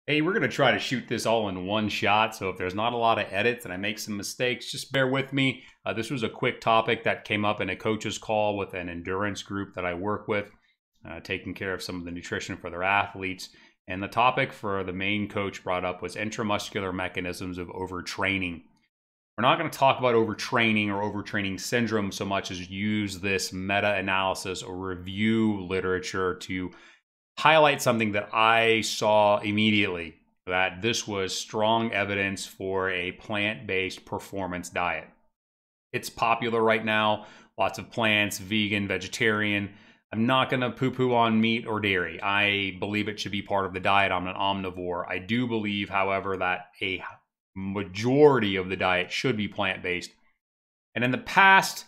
Hey, we're going to try to shoot this all in one shot, so if there's not a lot of edits and I make some mistakes, just bear with me. This was a quick topic that came up in a coach's call with an endurance group that I work with, taking care of some of the nutrition for their athletes. And the topic for the main coach brought up was intramuscular mechanisms of overtraining. We're not going to talk about overtraining or overtraining syndrome so much as use this meta-analysis or review literature to highlight something that I saw immediately, that this was strong evidence for a plant-based performance diet. It's popular right now, lots of plants, vegan, vegetarian. I'm not going to poo-poo on meat or dairy. I believe it should be part of the diet. I'm an omnivore. I do believe, however, that a majority of the diet should be plant-based. And in the past,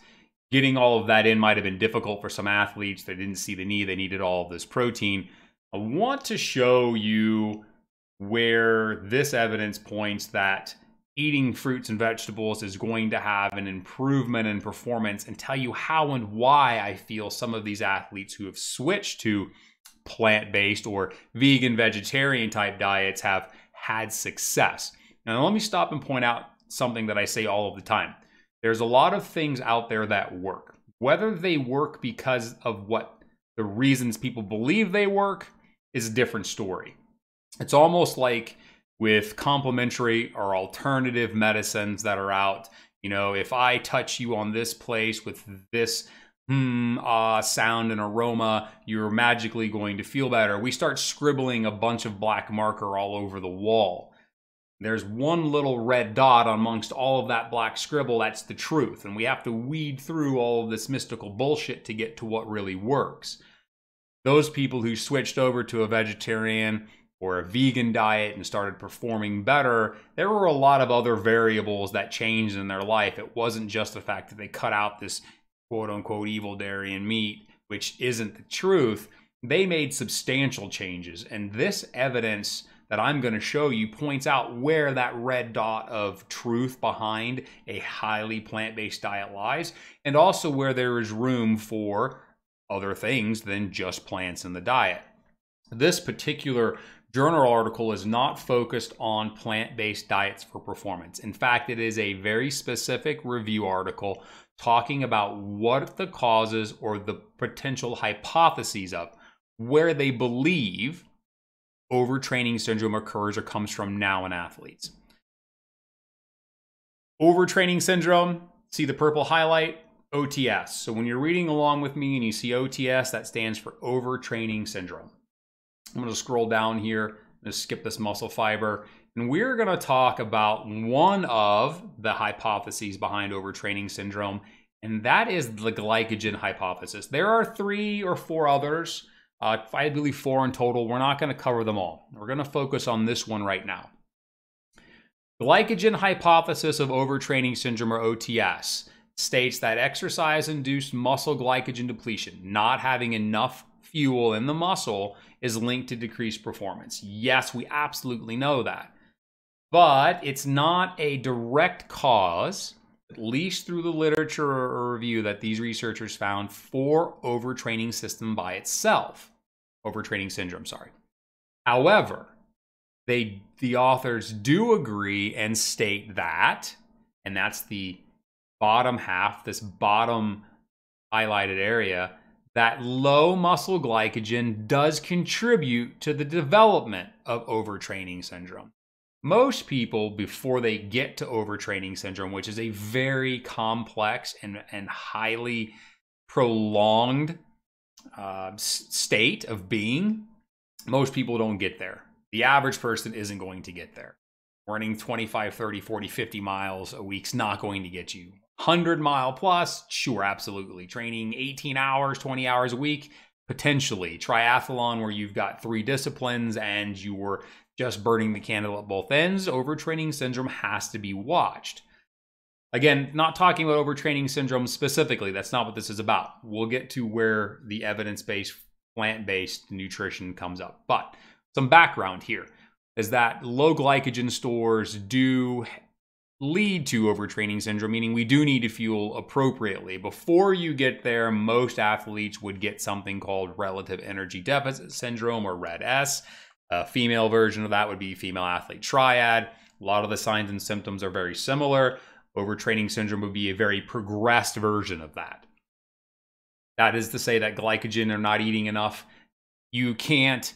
getting all of that in might have been difficult for some athletes. They didn't see the need. They needed all of this protein. I want to show you where this evidence points that eating fruits and vegetables is going to have an improvement in performance, and tell you how and why I feel some of these athletes who have switched to plant-based or vegan, vegetarian type diets have had success. Now, let me stop and point out something that I say all of the time. There's a lot of things out there that work. Whether they work because of what the reasons people believe they work is a different story. It's almost like with complementary or alternative medicines that are out. You know, if I touch you on this place with this sound and aroma, you're magically going to feel better. We start scribbling a bunch of black marker all over the wall. There's one little red dot amongst all of that black scribble. That's the truth. And we have to weed through all of this mystical bullshit to get to what really works. Those people who switched over to a vegetarian or a vegan diet and started performing better, there were a lot of other variables that changed in their life. It wasn't just the fact that they cut out this quote-unquote evil dairy and meat, which isn't the truth. They made substantial changes. And this evidence that I'm going to show you points out where that red dot of truth behind a highly plant-based diet lies, and also where there is room for other things than just plants in the diet. This particular journal article is not focused on plant-based diets for performance. In fact, it is a very specific review article talking about what the causes or the potential hypotheses of where they believe overtraining syndrome occurs or comes from now in athletes. Overtraining syndrome, see the purple highlight? OTS. So when you're reading along with me and you see OTS, that stands for overtraining syndrome. I'm going to scroll down here, just skip this muscle fiber, and we're going to talk about one of the hypotheses behind overtraining syndrome, and that is the glycogen hypothesis. There are 3 or 4 others, I believe 4 in total. We're not going to cover them all. We're going to focus on this one right now. Glycogen hypothesis of overtraining syndrome, or OTS, states that exercise-induced muscle glycogen depletion, not having enough fuel in the muscle, is linked to decreased performance. Yes, we absolutely know that. But it's not a direct cause, at least through the literature or review that these researchers found, for overtraining system by itself. Overtraining syndrome, sorry. However, the authors do agree and state that, and that's the bottom half, this bottom highlighted area, that low muscle glycogen does contribute to the development of overtraining syndrome. Most people, before they get to overtraining syndrome, which is a very complex and highly prolonged state of being, most people don't get there. The average person isn't going to get there. Running 25, 30, 40, 50 miles a week's not going to get you. 100-mile plus, sure, absolutely. Training 18 hours, 20 hours a week, potentially. Triathlon, where you've got 3 disciplines and you were just burning the candle at both ends, overtraining syndrome has to be watched. Again, not talking about overtraining syndrome specifically. That's not what this is about. We'll get to where the evidence-based, plant-based nutrition comes up. But some background here is that low glycogen stores do lead to overtraining syndrome, meaning we do need to fuel appropriately. Before you get there, most athletes would get something called relative energy deficit syndrome, or RED-S. A female version of that would be female athlete triad. A lot of the signs and symptoms are very similar. Overtraining syndrome would be a very progressed version of that. That is to say that glycogen are not eating enough. You can't,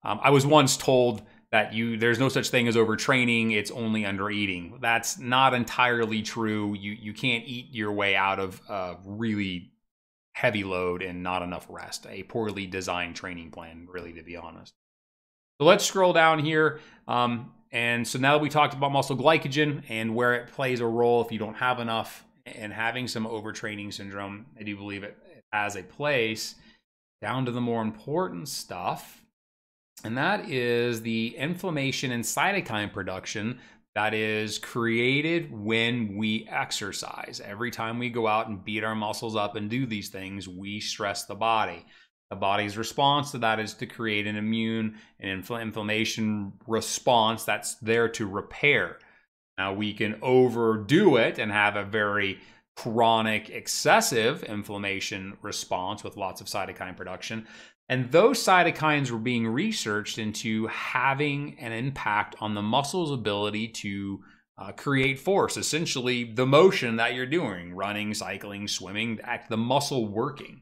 I was once told that there's no such thing as overtraining, it's only under eating. That's not entirely true. You can't eat your way out of a really heavy load and not enough rest. A poorly designed training plan, really, to be honest. So let's scroll down here. And so now that we talked about muscle glycogen and where it plays a role if you don't have enough and having some overtraining syndrome, I do believe it has a place, down to the more important stuff. And that is the inflammation and cytokine production that is created when we exercise. Every time we go out and beat our muscles up and do these things, we stress the body. The body's response to that is to create an immune and inflammation response that's there to repair. Now, we can overdo it and have a very chronic, excessive inflammation response with lots of cytokine production. And those cytokines were being researched into having an impact on the muscle's ability to create force, essentially the motion that you're doing, running, cycling, swimming, the muscle working.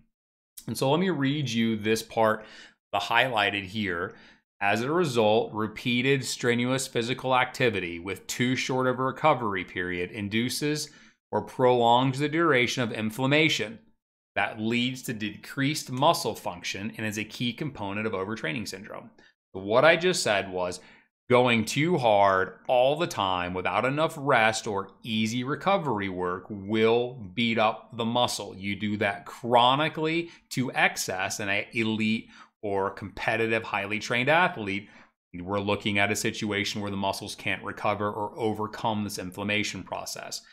And so let me read you this part, the highlighted here. As a result, repeated strenuous physical activity with too short of a recovery period induces or prolongs the duration of inflammation that leads to decreased muscle function and is a key component of overtraining syndrome. So what I just said was going too hard all the time without enough rest or easy recovery work will beat up the muscle. You do that chronically to excess in an elite or competitive, highly trained athlete. We're looking at a situation where the muscles can't recover or overcome this inflammation process.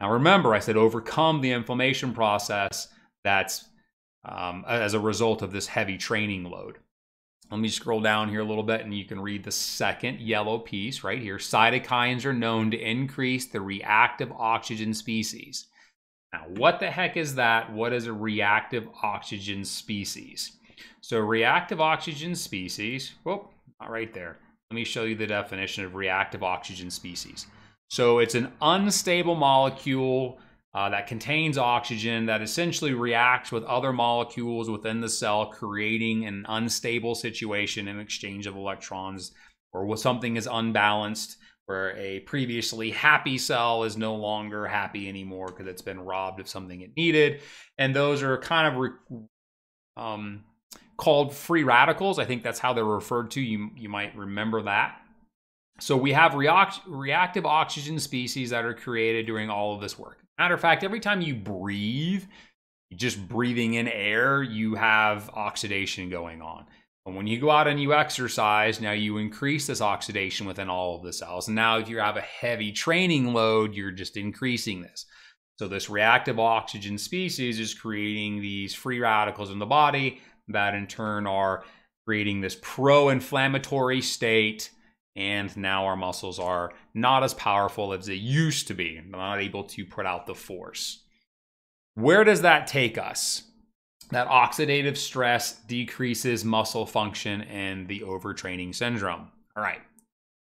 Now remember, I said overcome the inflammation process that's as a result of this heavy training load. Let me scroll down here a little bit and you can read the second yellow piece right here. Cytokines are known to increase the reactive oxygen species. Now, what the heck is that? What is a reactive oxygen species? So reactive oxygen species, whoop, not right there. Let me show you the definition of reactive oxygen species. So it's an unstable molecule that contains oxygen that essentially reacts with other molecules within the cell, creating an unstable situation in exchange of electrons, or when something is unbalanced, where a previously happy cell is no longer happy anymore because it's been robbed of something it needed. And those are kind of called free radicals. I think that's how they're referred to. You might remember that. So we have reactive oxygen species that are created during all of this work. Matter of fact, every time you breathe, just breathing in air, you have oxidation going on. And when you go out and you exercise, now you increase this oxidation within all of the cells. And now if you have a heavy training load, you're just increasing this. So this reactive oxygen species is creating these free radicals in the body that in turn are creating this pro-inflammatory state. And now our muscles are not as powerful as they used to be, not able to put out the force. Where does that take us? That oxidative stress decreases muscle function and the overtraining syndrome. All right,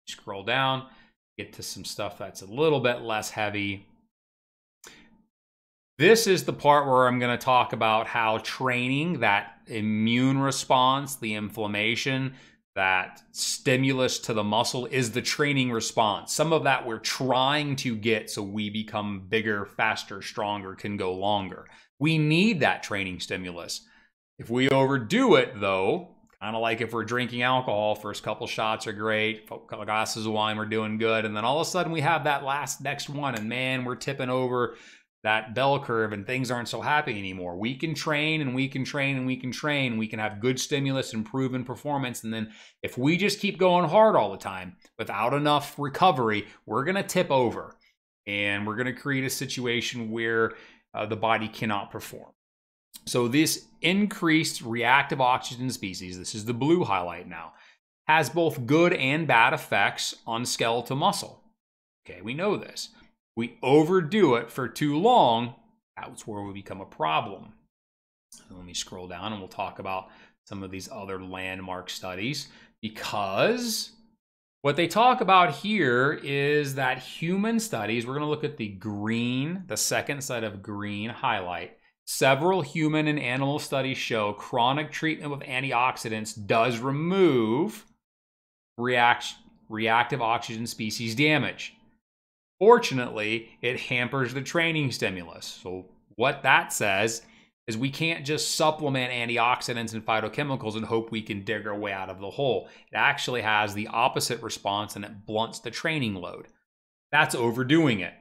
scroll down, get to some stuff that's a little bit less heavy. This is the part where I'm going to talk about how training, that immune response, the inflammation, that stimulus to the muscle is the training response. Some of that we're trying to get so we become bigger, faster, stronger, can go longer. We need that training stimulus. If we overdo it though, kind of like if we're drinking alcohol, first couple shots are great, a couple glasses of wine, we're doing good. And then all of a sudden we have that next one and man, we're tipping over that bell curve and things aren't so happy anymore. We can train and we can train and we can train. We can have good stimulus and proven performance. And then if we just keep going hard all the time without enough recovery, we're going to tip over and we're going to create a situation where the body cannot perform. So this increased reactive oxygen species, this is the blue highlight now, has both good and bad effects on skeletal muscle. Okay, we know this. We overdo it for too long, that's where we become a problem. So let me scroll down and we'll talk about some of these other landmark studies. Because what they talk about here is that human studies, we're going to look at the green, the second set of green highlight. Several human and animal studies show chronic treatment with antioxidants does remove reactive oxygen species damage. Fortunately, it hampers the training stimulus. So what that says is we can't just supplement antioxidants and phytochemicals and hope we can dig our way out of the hole. It actually has the opposite response, and it blunts the training load. That's overdoing it.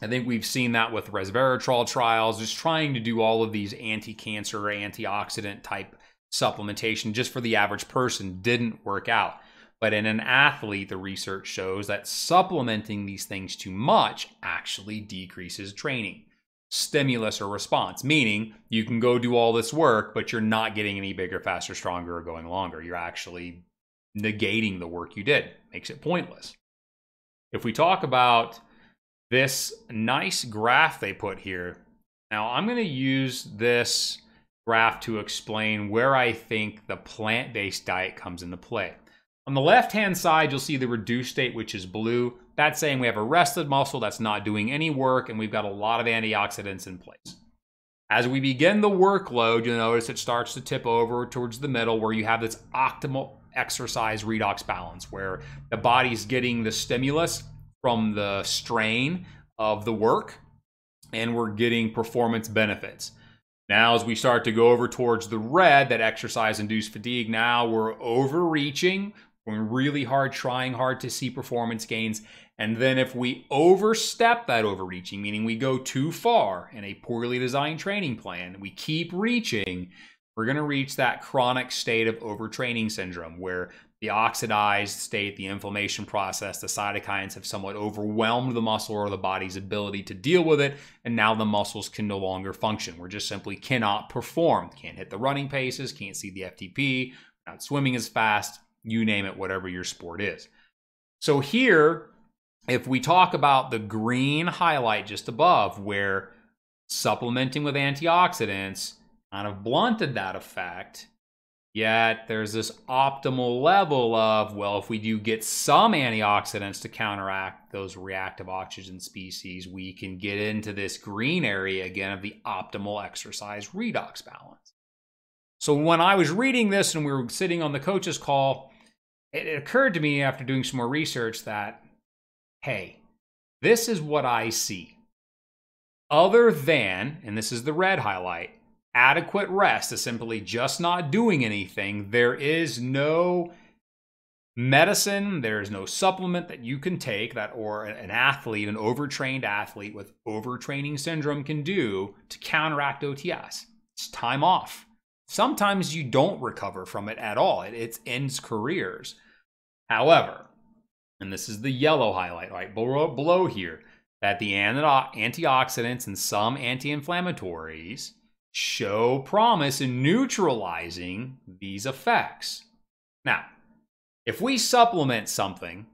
I think we've seen that with resveratrol trials, just trying to do all of these anti-cancer, antioxidant type supplementation just for the average person didn't work out. But in an athlete, the research shows that supplementing these things too much actually decreases training stimulus or response, meaning you can go do all this work, but you're not getting any bigger, faster, stronger, or going longer. You're actually negating the work you did. Makes it pointless. If we talk about this nice graph they put here, now I'm going to use this graph to explain where I think the plant-based diet comes into play. On the left-hand side, you'll see the reduced state, which is blue. That's saying we have a rested muscle that's not doing any work, and we've got a lot of antioxidants in place. As we begin the workload, you'll notice it starts to tip over towards the middle where you have this optimal exercise redox balance, where the body's getting the stimulus from the strain of the work, and we're getting performance benefits. Now, as we start to go over towards the red, that exercise-induced fatigue, now we're overreaching. We're really hard, trying hard to see performance gains. And then if we overstep that overreaching, meaning we go too far in a poorly designed training plan, we keep reaching, we're going to reach that chronic state of overtraining syndrome where the oxidized state, the inflammation process, the cytokines have somewhat overwhelmed the muscle or the body's ability to deal with it, and now the muscles can no longer function. We just simply cannot perform. Can't hit the running paces, can't see the FTP, not swimming as fast, you name it, whatever your sport is. So here, if we talk about the green highlight just above, where supplementing with antioxidants kind of blunted that effect, yet there's this optimal level of, well, if we do get some antioxidants to counteract those reactive oxygen species, we can get into this green area again of the optimal exercise redox balance. So when I was reading this and we were sitting on the coach's call, it occurred to me after doing some more research that, hey, this is what I see. Other than, and this is the red highlight, adequate rest is simply just not doing anything. There is no medicine, there is no supplement that you can take that, or an athlete, an overtrained athlete with overtraining syndrome can do to counteract OTS. It's time off. Sometimes you don't recover from it at all. It ends careers. However, and this is the yellow highlight right below here, that the antioxidants and some anti-inflammatories show promise in neutralizing these effects. Now, if we supplement something,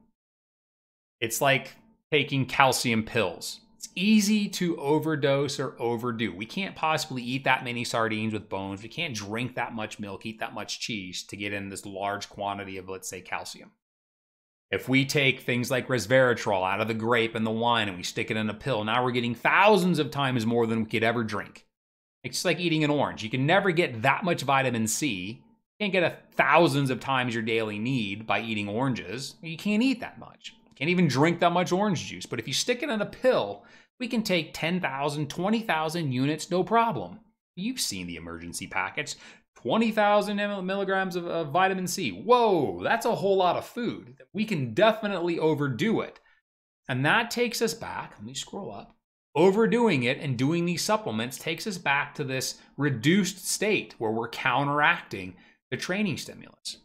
it's like taking calcium pills. It's easy to overdose or overdo. We can't possibly eat that many sardines with bones. We can't drink that much milk, eat that much cheese to get in this large quantity of, let's say, calcium. If we take things like resveratrol out of the grape and the wine and we stick it in a pill, now we're getting thousands of times more than we could ever drink. It's like eating an orange. You can never get that much vitamin C. You can't get thousands of times your daily need by eating oranges. You can't eat that much. You can't even drink that much orange juice. But if you stick it in a pill, we can take 10,000, 20,000 units, no problem. You've seen the emergency packets. 20,000 milligrams of vitamin C. Whoa, that's a whole lot of food. We can definitely overdo it. And that takes us back, let me scroll up. Overdoing it and doing these supplements takes us back to this reduced state where we're counteracting the training stimulus.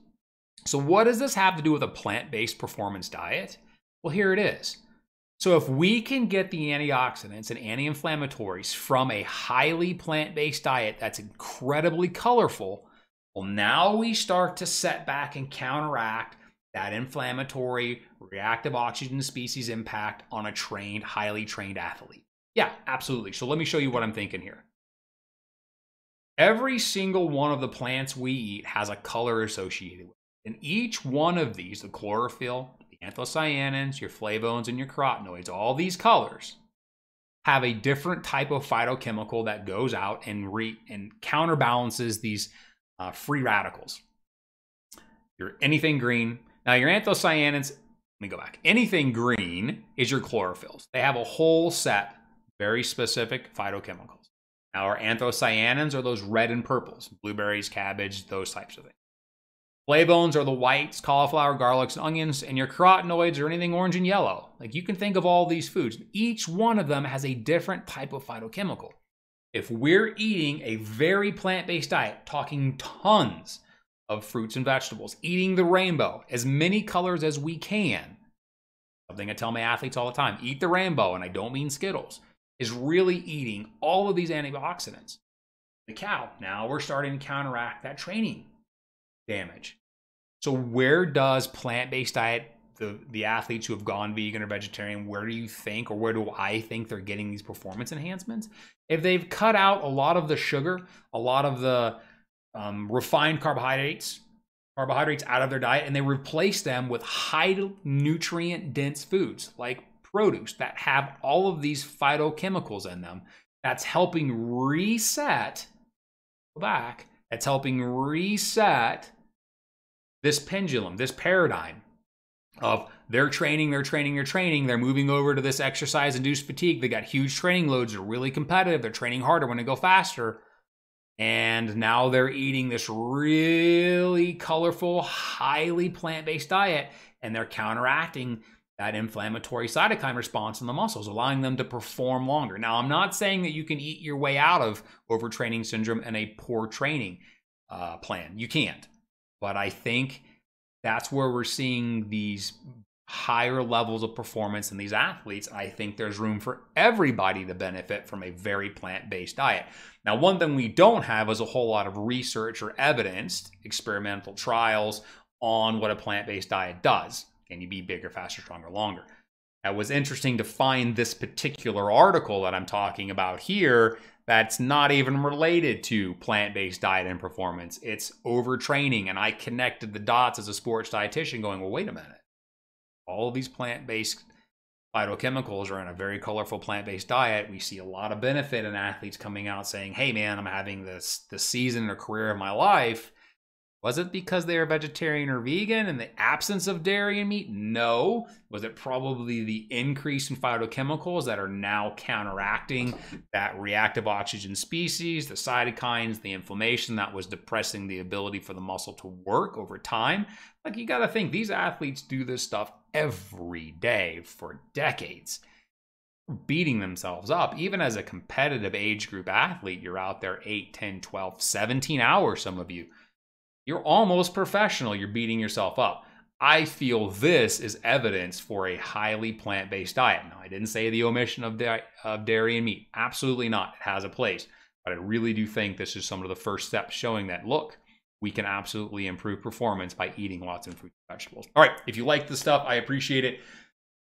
So what does this have to do with a plant-based performance diet? Well, here it is. So if we can get the antioxidants and anti-inflammatories from a highly plant-based diet that's incredibly colorful, well, now we start to set back and counteract that inflammatory reactive oxygen species impact on a trained, highly trained athlete. Yeah, absolutely. So let me show you what I'm thinking here. Every single one of the plants we eat has a color associated with it. And each one of these, the chlorophyll, the anthocyanins, your flavones, and your carotenoids, all these colors have a different type of phytochemical that goes out and counterbalances these free radicals. Your anything green. Now your anthocyanins, let me go back. Anything green is your chlorophylls. They have a whole set, very specific phytochemicals. Now our anthocyanins are those red and purples, blueberries, cabbage, those types of things. Flavones are the whites, cauliflower, garlics, and onions, and your carotenoids are anything orange and yellow. Like you can think of all these foods. Each one of them has a different type of phytochemical. If we're eating a very plant-based diet, talking tons of fruits and vegetables, eating the rainbow, as many colors as we can, something I tell my athletes all the time, eat the rainbow, and I don't mean Skittles, is really eating all of these antioxidants. The cow, now we're starting to counteract that training damage. So where does plant-based diet, the athletes who have gone vegan or vegetarian, where do you think, or where do I think they're getting these performance enhancements? If they've cut out a lot of the sugar, a lot of the refined carbohydrates out of their diet, and they replace them with high nutrient dense foods like produce that have all of these phytochemicals in them, that's helping reset, go back, that's helping reset this pendulum, this paradigm of they're training, they're moving over to this exercise-induced fatigue. They got huge training loads, they're really competitive, they're training harder when they go faster. And now they're eating this really colorful, highly plant-based diet, and they're counteracting that inflammatory cytokine response in the muscles, allowing them to perform longer. Now, I'm not saying that you can eat your way out of overtraining syndrome and a poor training plan. You can't. But I think that's where we're seeing these higher levels of performance in these athletes. I think there's room for everybody to benefit from a very plant-based diet. Now, one thing we don't have is a whole lot of research or evidenced experimental trials on what a plant-based diet does. Can you be bigger, faster, stronger, longer? It was interesting to find this particular article that I'm talking about here that's not even related to plant-based diet and performance. It's overtraining, and I connected the dots as a sports dietitian going, well, wait a minute. All of these plant-based phytochemicals are in a very colorful plant-based diet. We see a lot of benefit in athletes coming out saying, hey man, I'm having the season or career of my life. Was it because they are vegetarian or vegan in the absence of dairy and meat? No. Was it probably the increase in phytochemicals that are now counteracting that reactive oxygen species, the cytokines, the inflammation that was depressing the ability for the muscle to work over time? Like, you got to think, these athletes do this stuff every day for decades, beating themselves up. Even as a competitive age group athlete, you're out there 8, 10, 12, 17 hours, some of you. You're almost professional. You're beating yourself up. I feel this is evidence for a highly plant-based diet. Now, I didn't say the omission of dairy and meat. Absolutely not. It has a place. But I really do think this is some of the first steps showing that, look, we can absolutely improve performance by eating lots of fruits and vegetables. All right, if you like this stuff, I appreciate it.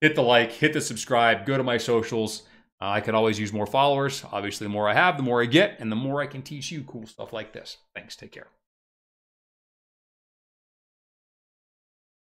Hit the like, hit the subscribe, go to my socials. I could always use more followers. Obviously, the more I have, the more I get, and the more I can teach you cool stuff like this. Thanks. Take care.